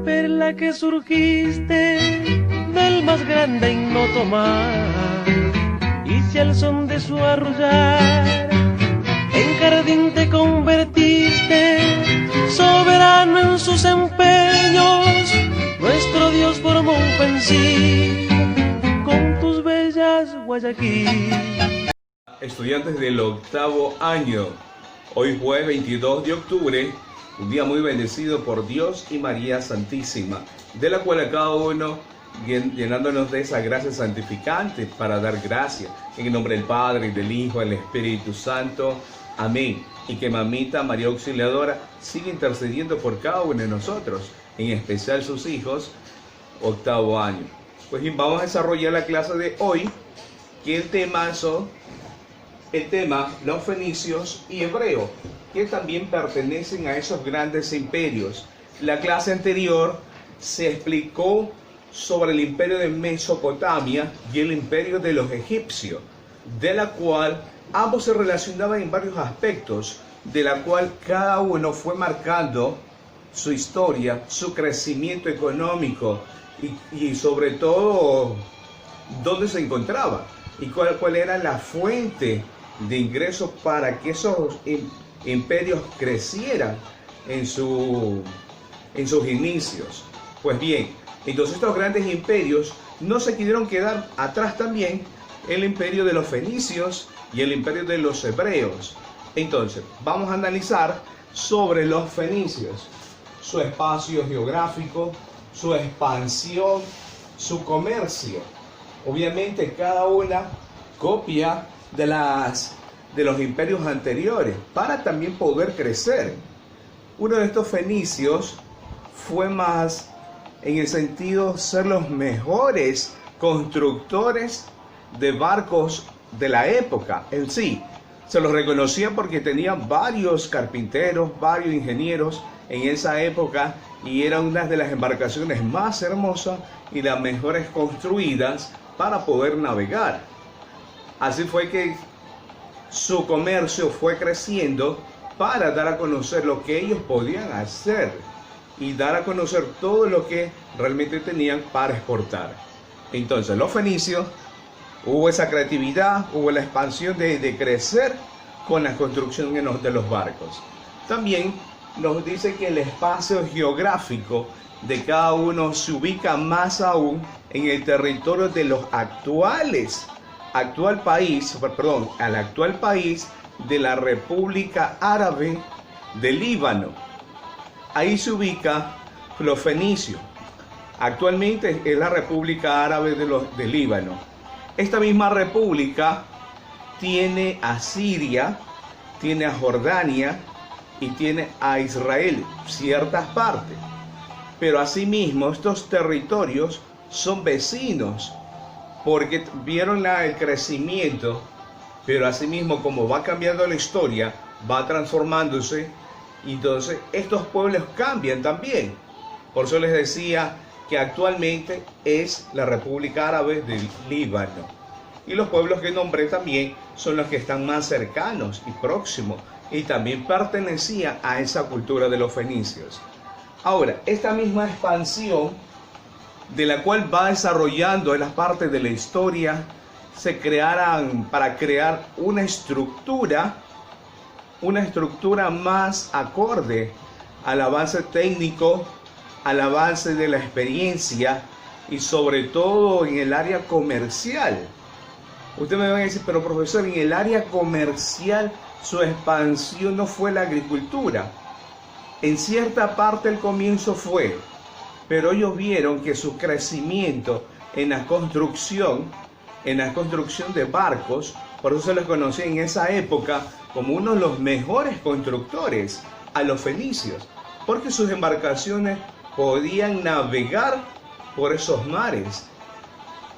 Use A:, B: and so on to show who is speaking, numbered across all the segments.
A: perla que surgiste del más grande ignoto mar, y si al son de su arrullar en jardín te convertiste, soberano en sus empeños, nuestro Dios formó un pensil con tus bellas Guayaquil.
B: Estudiantes del octavo año, hoy jueves 22 de octubre, un día muy bendecido por Dios y María Santísima, de la cual a cada uno llenándonos de esa gracia santificante para dar gracia, en el nombre del Padre, y del Hijo, y del Espíritu Santo. Amén. Y que Mamita María Auxiliadora siga intercediendo por cada uno de nosotros, en especial sus hijos, octavo año. Pues bien, vamos a desarrollar la clase de hoy, que el tema los fenicios y hebreos, que también pertenecen a esos grandes imperios. La clase anterior se explicó sobre el imperio de Mesopotamia y el imperio de los egipcios, de la cual ambos se relacionaban en varios aspectos, de la cual cada uno fue marcando su historia, su crecimiento económico y sobre todo dónde se encontraba y cuál era la fuente de ingresos para que esos imperios crecieran en sus inicios. Pues bien, entonces estos grandes imperios no se quisieron quedar atrás también el imperio de los fenicios y el imperio de los hebreos. Entonces, vamos a analizar sobre los fenicios, su espacio geográfico, su expansión, su comercio. Obviamente cada una copia de los imperios anteriores para también poder crecer. Uno de estos fenicios fue más en el sentido de ser los mejores constructores de barcos de la época en sí. Se los reconocían porque tenían varios carpinteros, varios ingenieros en esa época, y eran una de las embarcaciones más hermosas y las mejores construidas para poder navegar. Así fue que su comercio fue creciendo para dar a conocer lo que ellos podían hacer y dar a conocer todo lo que realmente tenían para exportar. Entonces los fenicios, hubo esa creatividad, hubo la expansión de crecer con la construcción de los barcos. También nos dice que el espacio geográfico de cada uno se ubica más aún en el territorio de los al actual país de la República Árabe del Líbano. Ahí se ubica los fenicios. Actualmente es la República Árabe del Líbano. Esta misma república tiene a Siria, tiene a Jordania y tiene a Israel, ciertas partes. Pero asimismo estos territorios son vecinos, porque vieron el crecimiento, pero asimismo como va cambiando la historia, va transformándose, y entonces estos pueblos cambian también. Por eso les decía que actualmente es la República Árabe del Líbano. Y los pueblos que nombré también son los que están más cercanos y próximos, y también pertenecían a esa cultura de los fenicios. Ahora, esta misma expansión, de la cual va desarrollando en las partes de la historia, se crearan para crear una estructura más acorde al avance técnico, al avance de la experiencia y sobre todo en el área comercial. Ustedes me van a decir, pero profesor, en el área comercial su expansión no fue la agricultura. En cierta parte el comienzo fue, pero ellos vieron que su crecimiento en la construcción de barcos, por eso se les conocía en esa época como uno de los mejores constructores a los fenicios, porque sus embarcaciones podían navegar por esos mares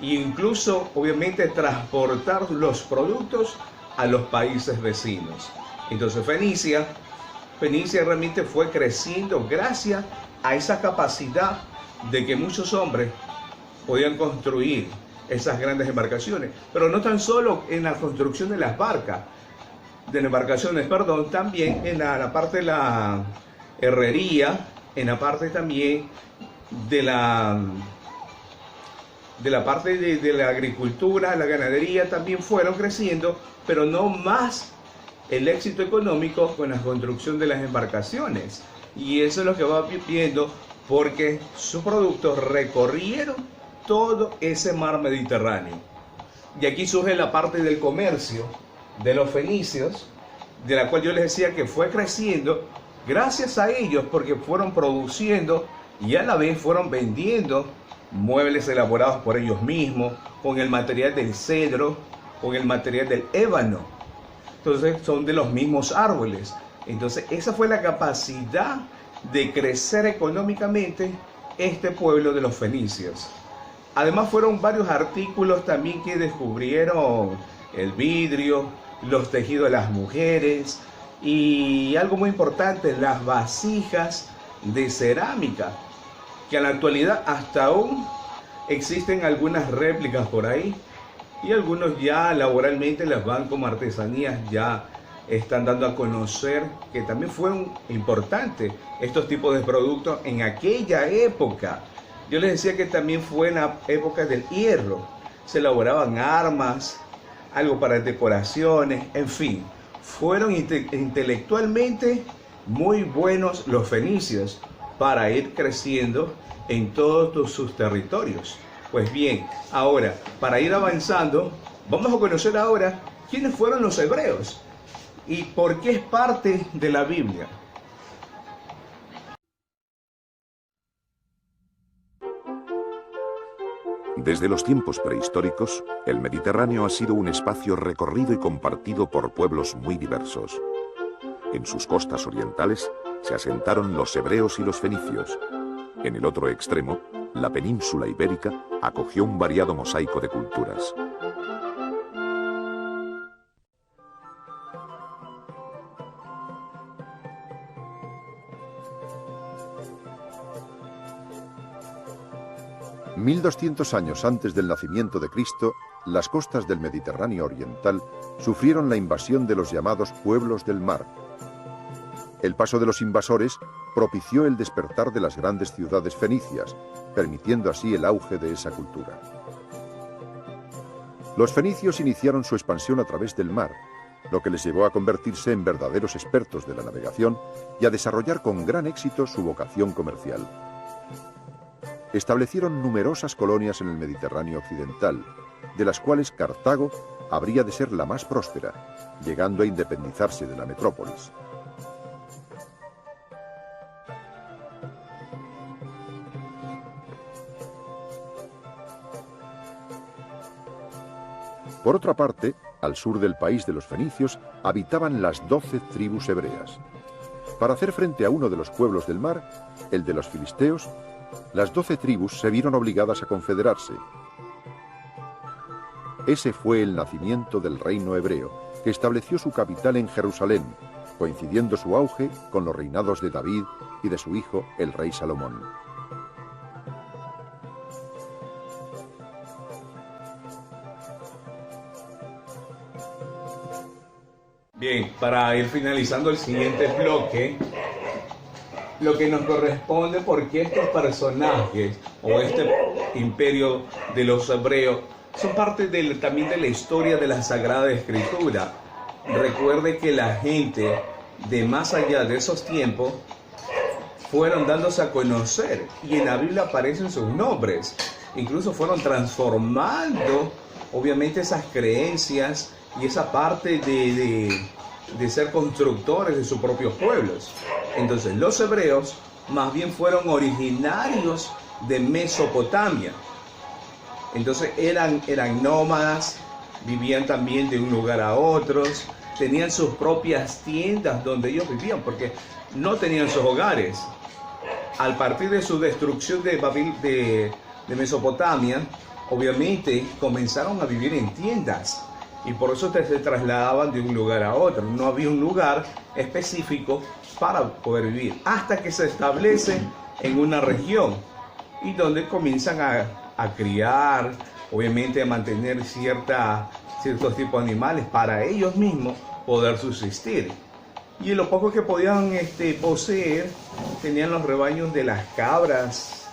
B: e incluso obviamente transportar los productos a los países vecinos. Entonces Fenicia realmente fue creciendo gracias a esa capacidad de que muchos hombres podían construir esas grandes embarcaciones, pero no tan solo en la construcción de las embarcaciones, también en la parte de la herrería, en la parte también de la parte de la agricultura, la ganadería también fueron creciendo, pero no más el éxito económico con la construcción de las embarcaciones. Y eso es lo que va viendo, porque sus productos recorrieron todo ese mar Mediterráneo. Y aquí surge la parte del comercio de los fenicios, de la cual yo les decía que fue creciendo gracias a ellos, porque fueron produciendo y a la vez fueron vendiendo muebles elaborados por ellos mismos, con el material del cedro, con el material del ébano. Entonces son de los mismos árboles. Entonces esa fue la capacidad de crecer económicamente este pueblo de los fenicios. Además fueron varios artículos también que descubrieron: el vidrio, los tejidos de las mujeres y algo muy importante, las vasijas de cerámica, que en la actualidad hasta aún existen algunas réplicas por ahí, y algunos ya laboralmente las van como artesanías, ya están dando a conocer que también fueron importantes estos tipos de productos en aquella época. Yo les decía que también fue en la época del hierro, se elaboraban armas, algo para decoraciones, en fin, fueron intelectualmente muy buenos los fenicios para ir creciendo en todos sus territorios. Pues bien, ahora, para ir avanzando, vamos a conocer ahora quiénes fueron los hebreos y por qué es parte de la Biblia.
C: Desde los tiempos prehistóricos, el Mediterráneo ha sido un espacio recorrido y compartido por pueblos muy diversos. En sus costas orientales se asentaron los hebreos y los fenicios. En el otro extremo, la península ibérica acogió un variado mosaico de culturas. «1200 años antes del nacimiento de Cristo, las costas del Mediterráneo oriental sufrieron la invasión de los llamados pueblos del mar. El paso de los invasores propició el despertar de las grandes ciudades fenicias, permitiendo así el auge de esa cultura. Los fenicios iniciaron su expansión a través del mar, lo que les llevó a convertirse en verdaderos expertos de la navegación y a desarrollar con gran éxito su vocación comercial. Establecieron numerosas colonias en el Mediterráneo occidental, de las cuales Cartago habría de ser la más próspera, llegando a independizarse de la metrópolis. Por otra parte, al sur del país de los fenicios habitaban las 12 tribus hebreas. Para hacer frente a uno de los pueblos del mar, el de los filisteos, las 12 tribus se vieron obligadas a confederarse. Ese fue el nacimiento del reino hebreo, que estableció su capital en Jerusalén, coincidiendo su auge con los reinados de David y de su hijo, el rey Salomón.
B: Bien, para ir finalizando el siguiente bloque, lo que nos corresponde, porque estos personajes o este imperio de los hebreos son parte también de la historia de la Sagrada Escritura. Recuerde que la gente de más allá de esos tiempos fueron dándose a conocer y en la Biblia aparecen sus nombres. Incluso fueron transformando obviamente esas creencias y esa parte de ser constructores de sus propios pueblos. Entonces los hebreos más bien fueron originarios de Mesopotamia. Entonces eran nómadas, vivían también de un lugar a otros, tenían sus propias tiendas donde ellos vivían, porque no tenían sus hogares. Al partir de su destrucción de Mesopotamia, obviamente comenzaron a vivir en tiendas. Y por eso se trasladaban de un lugar a otro. No había un lugar específico para poder vivir. Hasta que se establecen en una región. Y donde comienzan a criar, obviamente a mantener ciertos tipos de animales para ellos mismos poder subsistir. y lo poco que podían poseer, tenían los rebaños de las cabras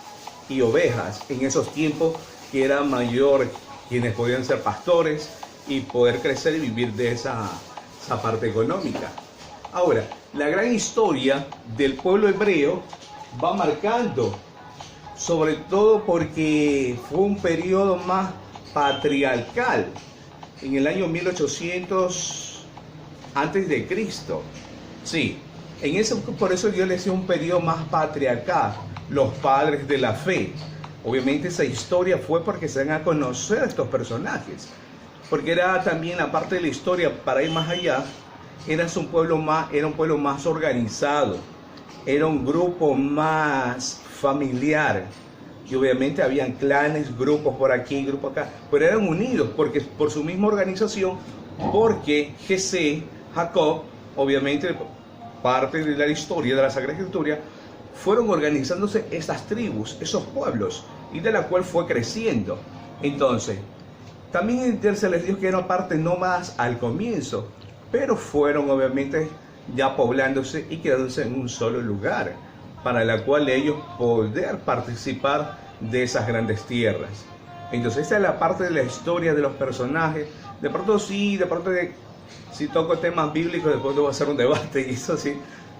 B: y ovejas. En esos tiempos que era mayor quienes podían ser pastores y poder crecer y vivir de esa parte económica. Ahora, la gran historia del pueblo hebreo va marcando, sobre todo porque fue un periodo más patriarcal, en el año 1800 antes de Cristo. Sí, por eso yo le decía un periodo más patriarcal, los padres de la fe. Obviamente esa historia fue porque se dan a conocer a estos personajes, porque era también la parte de la historia, para ir más allá, era un pueblo más organizado, era un grupo más familiar, y obviamente habían clanes, grupos por aquí, grupos acá, pero eran unidos porque por su misma organización, porque Jacob, obviamente parte de la historia de la Sagrada Escritura, fueron organizándose estas tribus, esos pueblos, y de la cual fue creciendo. Entonces, también se les dijo que eran parte nómadas al comienzo, pero fueron obviamente ya poblándose y quedándose en un solo lugar, para la cual ellos poder participar de esas grandes tierras. Entonces esa es la parte de la historia de los personajes. De pronto sí, si toco temas bíblicos, después voy a hacer un debate, y eso sí,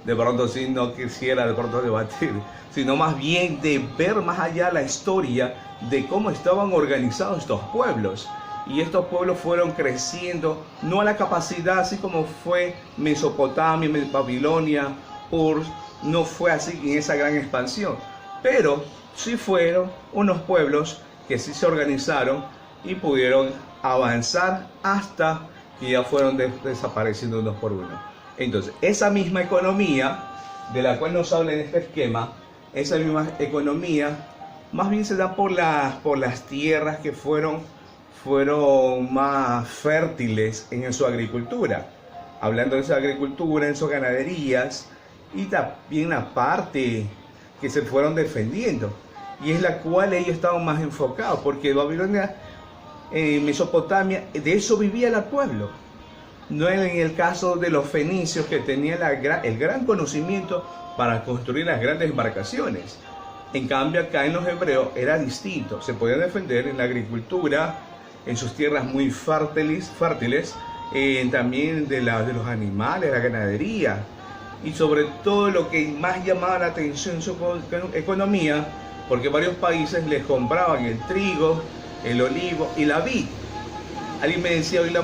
B: de pronto sí no quisiera de pronto debatir, sino más bien de ver más allá la historia de cómo estaban organizados estos pueblos. Y estos pueblos fueron creciendo, no a la capacidad así como fue Mesopotamia, Babilonia, Ur, no fue así en esa gran expansión, pero sí fueron unos pueblos que sí se organizaron y pudieron avanzar hasta que ya fueron desapareciendo unos por uno. Entonces, esa misma economía de la cual nos habla en este esquema, esa misma economía más bien se da por las tierras que fueron más fértiles en su agricultura. Hablando de esa agricultura, en sus ganaderías, y también la parte que se fueron defendiendo, y es la cual ellos estaban más enfocados, porque Babilonia, Mesopotamia, de eso vivía el pueblo. No en el caso de los fenicios, que tenían el gran conocimiento para construir las grandes embarcaciones. En cambio acá en los hebreos era distinto, se podían defender en la agricultura, en sus tierras muy fértiles, también de los animales, la ganadería, y sobre todo lo que más llamaba la atención en su economía, porque varios países les compraban el trigo, el olivo y la vid. Alguien me decía ayer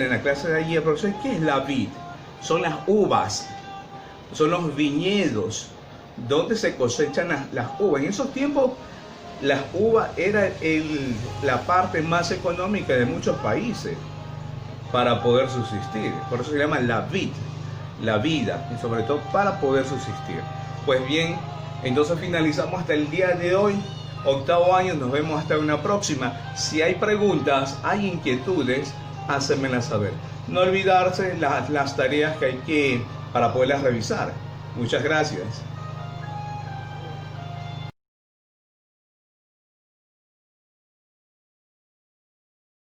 B: en la clase de ayer, profesor, ¿qué es la vid? Son las uvas, son los viñedos donde se cosechan las uvas. En esos tiempos las uvas era la parte más económica de muchos países para poder subsistir. Por eso se llama la vid, la vida, y sobre todo para poder subsistir. Pues bien, entonces finalizamos hasta el día de hoy, 8º año. Nos vemos hasta una próxima. Si hay preguntas, hay inquietudes, hácenmelas saber. No olvidarse las tareas que hay para poderlas revisar. Muchas gracias.